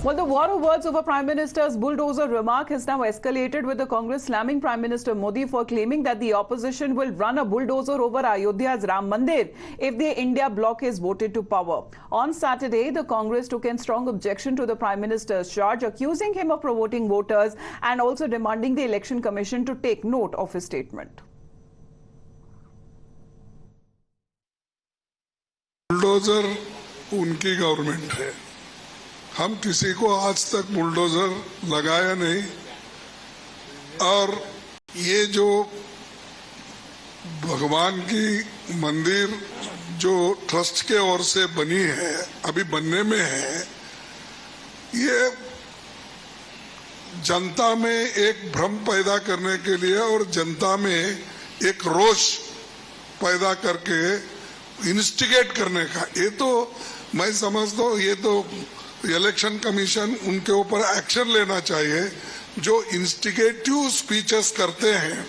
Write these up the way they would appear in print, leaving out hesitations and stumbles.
Well, the war of words over Prime Minister's bulldozer remark has now escalated, with the Congress slamming Prime Minister Modi for claiming that the opposition will run a bulldozer over Ayodhya's Ram Mandir if the India bloc is voted to power. On Saturday, the Congress took in strong objection to the Prime Minister's charge, accusing him of provoking voters and also demanding the Election Commission to take note of his statement. Bulldozer उनकी government है, हम किसी को आज तक bulldozer लगाया नहीं। और ये जो भगवान की मंदिर जो ट्रस्ट के ओर से बनी है, अभी बनने में है, ये जनता में एक भ्रम पैदा करने के लिए और जनता में एक रोष पैदा करके इंस्टिगेट करने का, ये तो मैं समझता हूँ ये तो इलेक्शन कमीशन उनके ऊपर एक्शन लेना चाहिए जो इंस्टिगेटिव स्पीचेस करते हैं।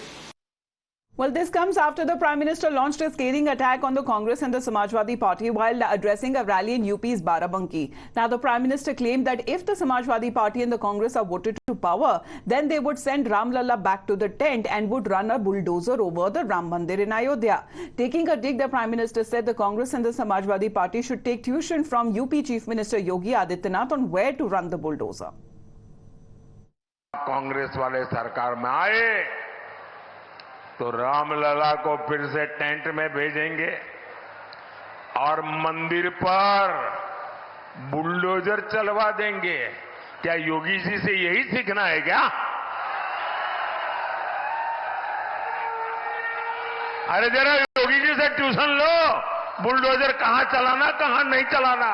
Well, this comes after the Prime Minister launched a scathing attack on the Congress and the Samajwadi Party while addressing a rally in UP's Barabanki. Now, the Prime Minister claimed that if the Samajwadi Party and the Congress are voted to power, then they would send Ram Lalla back to the tent and would run a bulldozer over the Ram Mandir in Ayodhya. Taking a dig, the Prime Minister said the Congress and the Samajwadi Party should take tuition from UP Chief Minister Yogi Adityanath on where to run the bulldozer. Congress वाले सरकार में आए तो रामलला को फिर से tent में भेजेंगे और मंदिर पर बुलडोजर चलवा देंगे। क्या योगी जी से यही सीखना है क्या? अरे जरा योगी जी से ट्यूशन लो, बुलडोजर कहां चलाना कहां नहीं चलाना।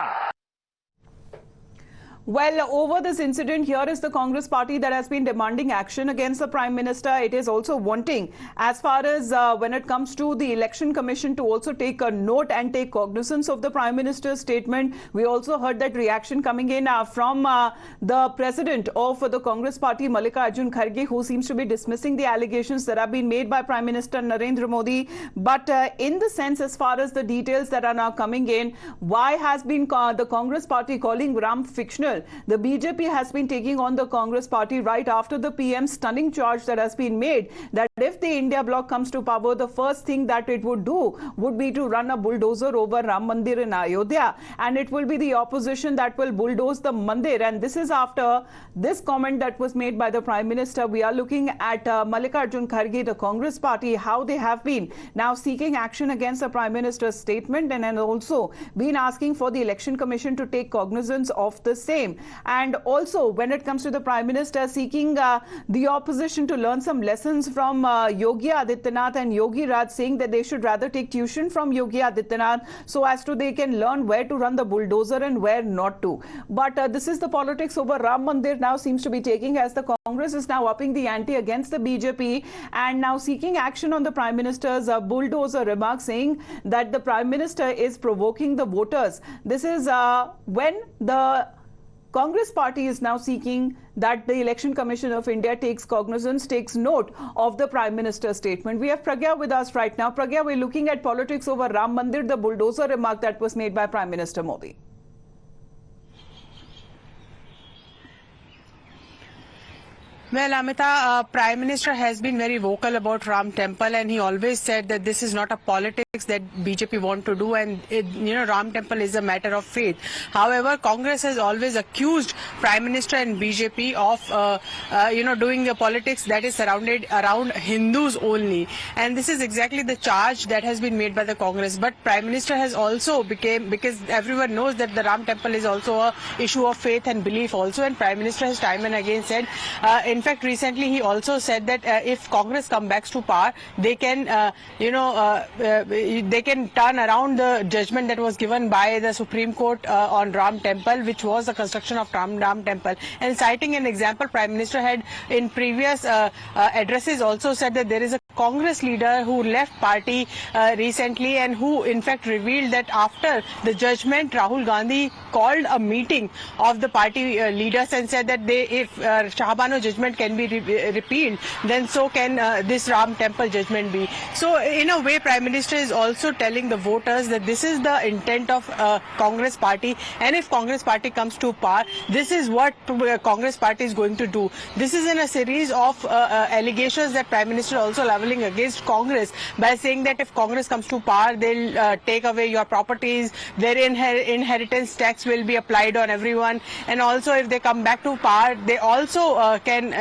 Well, over this incident, here is the Congress party that has been demanding action against the Prime Minister. It is also wanting, as far as when it comes to the Election Commission, to also take a note and take cognizance of the Prime Minister's statement. We also heard that reaction coming in from the President of the Congress party, Mallikarjun Kharge, who seems to be dismissing the allegations that have been made by Prime Minister Narendra Modi. But in the sense, as far as the details that are now coming in, why has been the Congress party calling Ram fictional? The BJP has been taking on the Congress party right after the PM's stunning charge that has been made that if the India bloc comes to power, the first thing that it would do would be to run a bulldozer over Ram Mandir in Ayodhya, and it will be the opposition that will bulldoze the Mandir. And this is after this comment that was made by the Prime Minister. We are looking at Mallikarjun Kharge, the Congress party, how they have been now seeking action against the Prime Minister's statement and also been asking for the Election Commission to take cognizance of the same. And also, when it comes to the Prime Minister seeking the opposition to learn some lessons from Yogi Adityanath and Yogi Raj, saying that they should rather take tuition from Yogi Adityanath so as to they can learn where to run the bulldozer and where not to. But this is the politics over Ram Mandir now seems to be taking, as the Congress is now upping the ante against the BJP and now seeking action on the Prime Minister's bulldozer remark, saying that the Prime Minister is provoking the voters. This is when the Congress party is now seeking that the Election Commission of India takes cognizance, takes note of the Prime Minister's statement. We have Pragya with us right now. Pragya, we're looking at politics over Ram Mandir, the bulldozer remark that was made by Prime Minister Modi. Well, Amita, Prime Minister has been very vocal about Ram Temple, and he always said that this is not a politics that BJP want to do, and Ram Temple is a matter of faith. However, Congress has always accused Prime Minister and BJP of doing the politics that is surrounded around Hindus only, and this is exactly the charge that has been made by the Congress. But Prime Minister has also because everyone knows that the Ram Temple is also a issue of faith and belief also, and Prime Minister has time and again said, in fact, recently he also said that if Congress comes back to power, they can, they can turn around the judgment that was given by the Supreme Court on Ram Temple, which was the construction of Ram Temple. And citing an example, Prime Minister had in previous addresses also said that there is a Congress leader who left party recently and who in fact revealed that after the judgment, Rahul Gandhi called a meeting of the party leaders and said that if Shahbano judgment judgment can be repealed, then so can this Ram Temple judgment be. So in a way, Prime Minister is also telling the voters that this is the intent of Congress party, and if Congress party comes to power, this is what Congress party is going to do. This is in a series of allegations that Prime Minister also leveling against Congress by saying that if Congress comes to power, they'll take away your properties, their inheritance tax will be applied on everyone, and also if they come back to power, they also can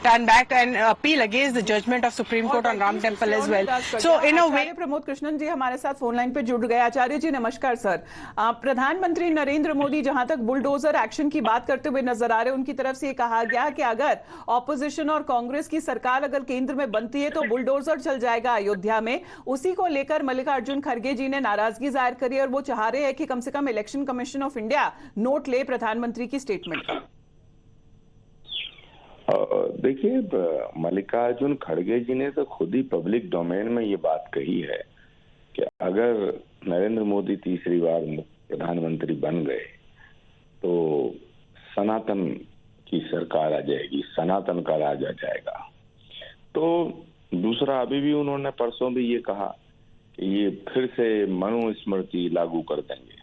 turn back and appeal against the judgment of Supreme Court on Ram Temple as well. So in a way, Pramod Krishnan जी हमारे साथ phone line पे जुड़ गए। आचार्य जी नमस्कार sir. प्रधानमंत्री नरेंद्र मोदी जहां तक bulldozer action की बात करते हुए नजर आ रहे हैं, उनकी तरफ से ये कहा गया कि अगर ऑपोजिशन और कांग्रेस की सरकार अगर केंद्र में बनती है तो बुलडोजर चल जाएगा अयोध्या में। उसी को लेकर मल्लिकार्जुन खड़गे जी ने नाराजगी जाहिर करी और वो चाह रहे हैं कि कम से कम election commission of India note ले प्रधानमंत्री की स्टेटमेंट का। देखिए, मल्लिकार्जुन खड़गे जी ने तो खुद ही पब्लिक डोमेन में ये बात कही है कि अगर नरेंद्र मोदी तीसरी बार प्रधानमंत्री बन गए तो सनातन की सरकार आ जाएगी, सनातन का राज आ जाएगा। तो दूसरा, अभी भी उन्होंने परसों भी ये कहा कि ये फिर से मनुस्मृति लागू कर देंगे।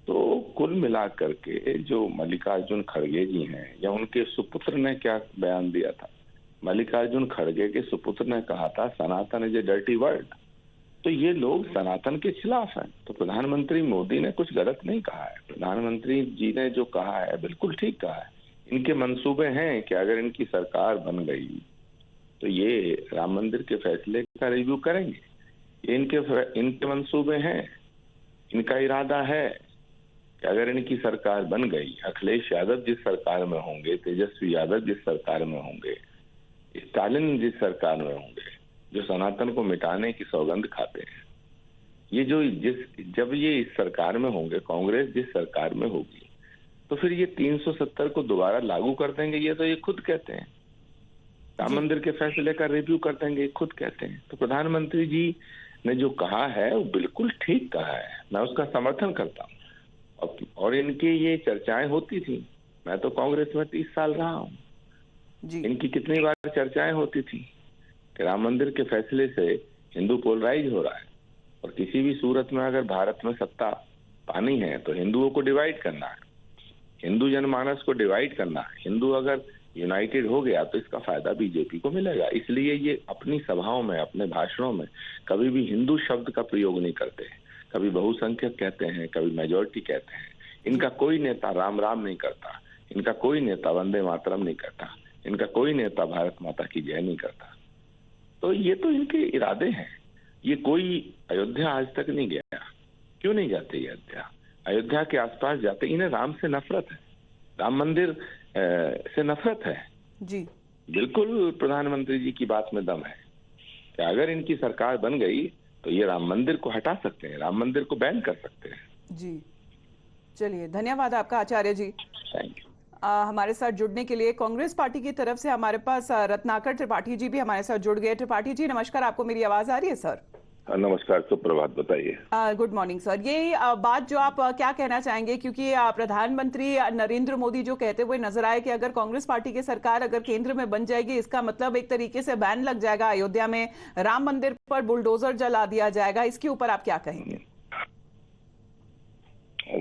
तो कुल मिलाकर के जो मल्लिकार्जुन खड़गे जी हैं, या उनके सुपुत्र ने क्या बयान दिया था, मल्लिकार्जुन खड़गे के सुपुत्र ने कहा था सनातन इज ए डर्टी वर्ड। तो ये लोग सनातन के खिलाफ हैं। तो प्रधानमंत्री मोदी ने कुछ गलत नहीं कहा है। प्रधानमंत्री जी ने जो कहा है बिल्कुल ठीक कहा है। इनके मंसूबे हैं कि अगर इनकी सरकार बन गई तो ये राम मंदिर के फैसले का रिव्यू करेंगे। ये इनके मंसूबे हैं, इनका इरादा है कि अगर इनकी सरकार बन गई, अखिलेश यादव जिस सरकार में होंगे, तेजस्वी यादव जिस सरकार में होंगे, स्टालिन जिस सरकार में होंगे, जो सनातन को मिटाने की सौगंध खाते हैं, ये जब ये इस सरकार में होंगे, कांग्रेस जिस सरकार में होगी, तो फिर ये 370 को दोबारा लागू कर देंगे। ये तो ये खुद कहते हैं। राम मंदिर के फैसले का रिव्यू कर देंगे, ये खुद कहते हैं। तो प्रधानमंत्री जी ने जो कहा है वो बिल्कुल ठीक कहा है, मैं उसका समर्थन करता हूँ। और इनकी ये चर्चाएं होती थी, मैं तो कांग्रेस में 30 साल रहा हूँ, इनकी कितनी बार चर्चाएं होती थी कि राम मंदिर के फैसले से हिंदू पोलराइज हो रहा है और किसी भी सूरत में अगर भारत में सत्ता पानी है तो हिंदुओं को डिवाइड करना है, हिंदू जनमानस को डिवाइड करना है। हिंदू अगर यूनाइटेड हो गया तो इसका फायदा बीजेपी को मिलेगा। इसलिए ये अपनी सभाओं में, अपने भाषणों में कभी भी हिंदू शब्द का प्रयोग नहीं करते। कभी बहुसंख्यक कहते हैं, कभी मेजोरिटी कहते हैं। इनका कोई नेता राम राम नहीं करता, इनका कोई नेता वंदे मातरम नहीं करता, इनका कोई नेता भारत माता की जय नहीं करता। तो ये तो इनके इरादे हैं। ये कोई अयोध्या आज तक नहीं गया। क्यों नहीं जाते अयोध्या? अयोध्या के आसपास जाते, इन्हें राम से नफरत है, राम मंदिर से नफरत है जी। बिल्कुल प्रधानमंत्री जी की बात में दम है कि अगर इनकी सरकार बन गई तो ये राम मंदिर को हटा सकते हैं, राम मंदिर को बैन कर सकते हैं। जी चलिए, धन्यवाद आपका आचार्य जी। Thank you. हमारे साथ जुड़ने के लिए कांग्रेस पार्टी की तरफ से हमारे पास रत्नाकर त्रिपाठी जी भी हमारे साथ जुड़ गए। त्रिपाठी जी नमस्कार, आपको मेरी आवाज आ रही है सर? नमस्कार, सुप्रभात, बताइए। Good morning sir. ये बात जो आप क्या कहना चाहेंगे, क्योंकि प्रधानमंत्री नरेंद्र मोदी जो कहते हुए नजर आए कि अगर कांग्रेस पार्टी की सरकार अगर केंद्र में बन जाएगी, इसका मतलब एक तरीके से बैन लग जाएगा अयोध्या में, राम मंदिर पर बुलडोजर जला दिया जाएगा, इसके ऊपर आप क्या कहेंगे?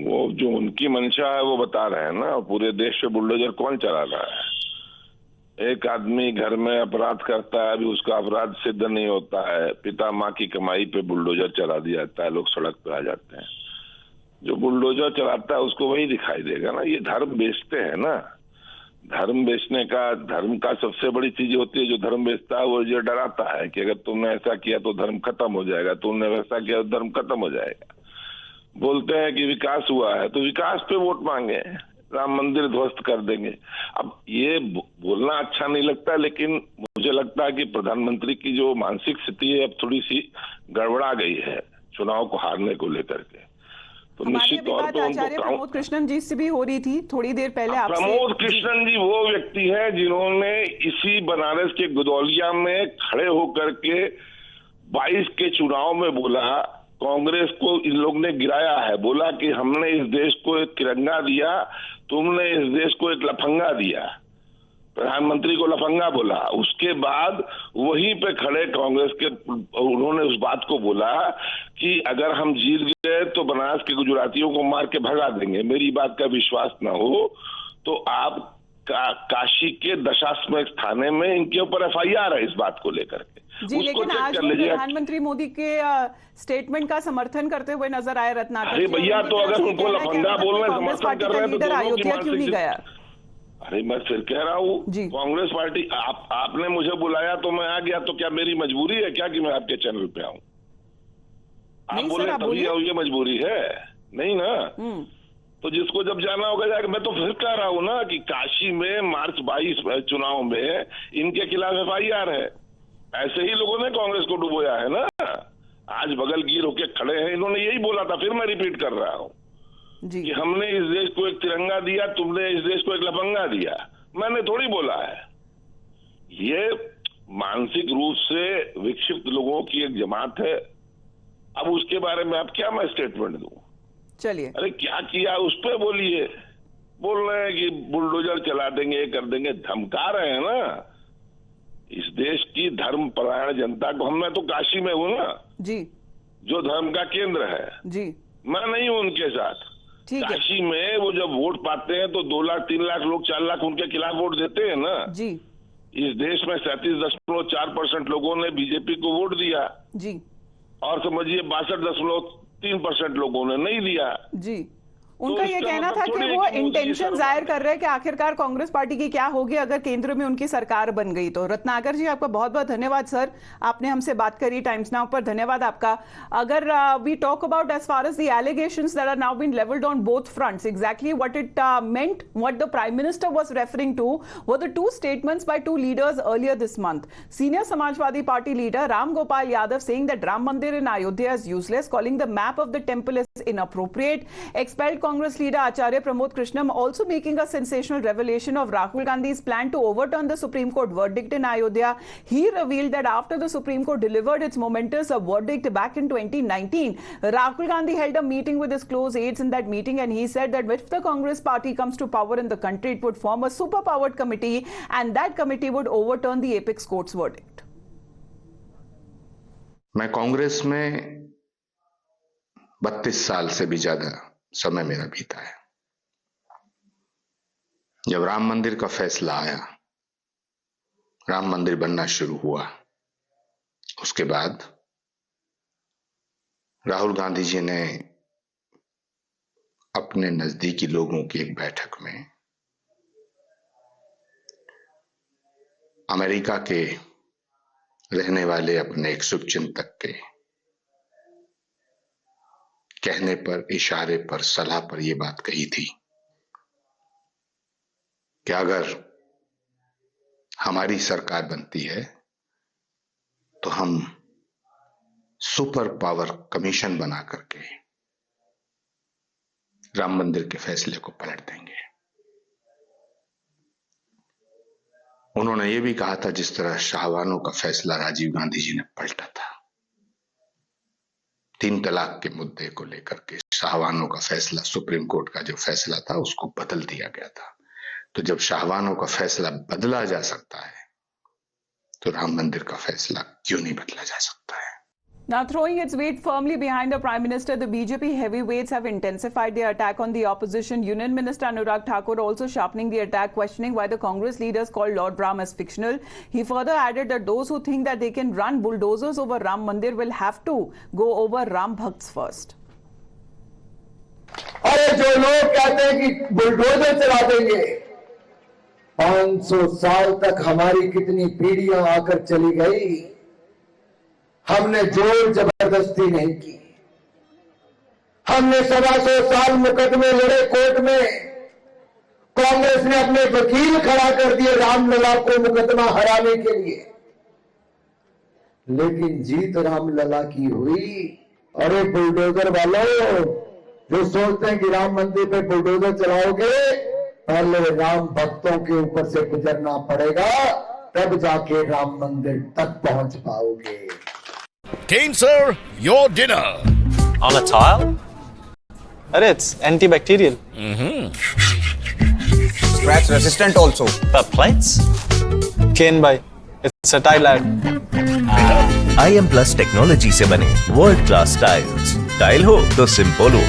वो जो उनकी मंशा है वो बता रहे हैं ना। पूरे देश पे बुलडोजर कौन चला रहा है? एक आदमी घर में अपराध करता है, अभी उसका अपराध सिद्ध नहीं होता है, पिता माँ की कमाई पे बुलडोजर चला दिया जाता है, लोग सड़क पे आ जाते हैं। जो बुलडोजर चलाता है उसको वही दिखाई देगा ना। ये धर्म बेचते हैं ना। धर्म बेचने का, धर्म का सबसे बड़ी चीज होती है जो धर्म बेचता है, वो ये डराता है कि अगर तुमने ऐसा किया तो धर्म खत्म हो जाएगा, तुमने वैसा किया तो धर्म खत्म हो जाएगा। बोलते हैं कि विकास हुआ है तो विकास पे वोट मांगे, राम मंदिर ध्वस्त कर देंगे। अब ये बोलना अच्छा नहीं लगता, लेकिन मुझे लगता है कि प्रधानमंत्री की जो मानसिक स्थिति है अब थोड़ी सी गड़बड़ा गई है चुनाव को हारने को लेकर के। तो निश्चित तौर पर आचार्य प्रमोद कृष्णन जी से भी हो रही थी थोड़ी देर पहले आपसे। प्रमोद कृष्णन जी वो व्यक्ति है जिन्होंने इसी बनारस के गुदौलिया में खड़े होकर के 22 के चुनाव में बोला, कांग्रेस को इन लोग ने गिराया है, बोला कि हमने इस देश को एक तिरंगा दिया, तुमने इस देश को एक लफंगा दिया। प्रधानमंत्री को लफंगा बोला। उसके बाद वहीं पे खड़े कांग्रेस के उन्होंने उस बात को बोला कि अगर हम जीत गए तो बनारस के गुजरातियों को मार के भगा देंगे। मेरी बात का विश्वास ना हो तो आप काशी के दशाश्वमेध थाने में इनके ऊपर FIR है इस बात को लेकर के। जी, लेकिन आज वो प्रधानमंत्री मोदी के स्टेटमेट का समर्थन करते हुए नजर आए रत्नाकर। अरे भैया, तो अगर उनको लफंगा बोलने समर्थन कर रहे हैं तो अयोध्या क्यों नहीं गया? अरे मैं फिर कह रहा हूँ, कांग्रेस पार्टी आपने मुझे बुलाया तो मैं आ गया, तो क्या मेरी मजबूरी है क्या कि मैं आपके चैनल पे आऊं? आप बोले तभी आओ, ये मजबूरी है नहीं ना। तो जिसको जब जाना होगा जाएगा। मैं तो फिर कह रहा हूँ ना कि काशी में मार्च 22 चुनाव में इनके खिलाफ FIR है। ऐसे ही लोगों ने कांग्रेस को डुबोया है ना। आज बगल गिर होके खड़े हैं, इन्होंने यही बोला था, फिर मैं रिपीट कर रहा हूँ कि हमने इस देश को एक तिरंगा दिया, तुमने इस देश को एक लफंगा दिया। मैंने थोड़ी बोला है। ये मानसिक रूप से विक्षिप्त लोगों की एक जमात है। अब उसके बारे में अब क्या मैं स्टेटमेंट दूं? चलिए, अरे क्या किया उस पर बोलिए। बोल रहे हैं कि बुलडोजर चला देंगे, कर देंगे, धमका रहे हैं ना इस देश की धर्मपरायण जनता को। मैं तो काशी में हूं ना जी, जो धर्म का केंद्र है जी, मैं नहीं हूं उनके साथ। काशी में वो जब वोट पाते हैं तो 2 लाख 3 लाख लोग 4 लाख उनके खिलाफ वोट देते हैं ना जी। इस देश में 37.4% लोगों ने बीजेपी को वोट दिया जी, और समझिए 62.3% लोगों ने नहीं दिया जी। उनका ये कहना था कि वो इंटेंशन जाहिर कर रहे हैं कि आखिरकार कांग्रेस पार्टी की क्या होगी अगर केंद्र में उनकी सरकार बन गई तो। रत्नाकर जी, आपका बहुत बहुत धन्यवाद सर, आपने हमसे बात करी टाइम्स नाउ पर, धन्यवाद आपका। अगर we talk about as far as the allegations that are now been levelled on both fronts, exactly what it meant, what the prime minister was referring to were the 2 statements by 2 leaders earlier this month. Senior Samajwadi Party leader Ram Gopal Yadav saying that Ram Mandir in Ayodhya is useless, calling the map of the temple is inappropriate. Expelled Congress leader Acharya Pramod Krishnam also making a sensational revelation of Rahul Gandhi's plan to overturn the Supreme Court verdict in Ayodhya. He revealed that after the Supreme Court delivered its momentous verdict back in 2019, Rahul Gandhi held a meeting with his close aides in that meeting, and he said that if the Congress party comes to power in the country, it would form a super-powered committee, and that committee would overturn the apex court's verdict. मैं कांग्रेस में 32 साल से भी ज्यादा समय मेरा बीता है। जब राम मंदिर का फैसला आया, राम मंदिर बनना शुरू हुआ, उसके बाद राहुल गांधी जी ने अपने नजदीकी लोगों की एक बैठक में अमेरिका के रहने वाले अपने एक शुभचिंतक के कहने पर, इशारे पर, सलाह पर यह बात कही थी कि अगर हमारी सरकार बनती है तो हम सुपर पावर कमीशन बना करके राम मंदिर के फैसले को पलट देंगे। उन्होंने यह भी कहा था जिस तरह शाहवानों का फैसला राजीव गांधी जी ने पलटा था, 3 तलाक के मुद्दे को लेकर के शाहवानों का फैसला, सुप्रीम कोर्ट का जो फैसला था उसको बदल दिया गया था। तो जब शाहवानों का फैसला बदला जा सकता है तो राम मंदिर का फैसला क्यों नहीं बदला जा सकता है? Now throwing its weight firmly behind the Prime Minister, the BJP heavyweights have intensified their attack on the opposition. Union Minister Anurag Thakur also sharpening the attack, questioning why the Congress leaders called Lord Ram as fictional. He further added that those who think that they can run bulldozers over Ram Mandir will have to go over Ram Bhakts first. अरे जो लोग कहते हैं कि bulldozer चला देंगे, 500 साल तक हमारी कितनी पीढ़ियां आकर चली गई, हमने जोर जबरदस्ती नहीं की। हमने 125 साल मुकदमे लड़े कोर्ट में, कांग्रेस ने अपने वकील खड़ा कर दिए रामलला को मुकदमा हराने के लिए, लेकिन जीत रामलला की हुई। अरे बुलडोजर वालों जो सोचते हैं कि राम मंदिर पे बुलडोजर चलाओगे, पहले राम भक्तों के ऊपर से गुजरना पड़ेगा, तब जाके राम मंदिर तक पहुंच पाओगे। Kane sir, your dinner. On a tile? It's antibacterial. Crash resistant also. The plates? Chain by. It's a tile lad. IM Plus technology से बने वर्ल्ड क्लास टाइल्स। टाइल हो तो सिंपल हो।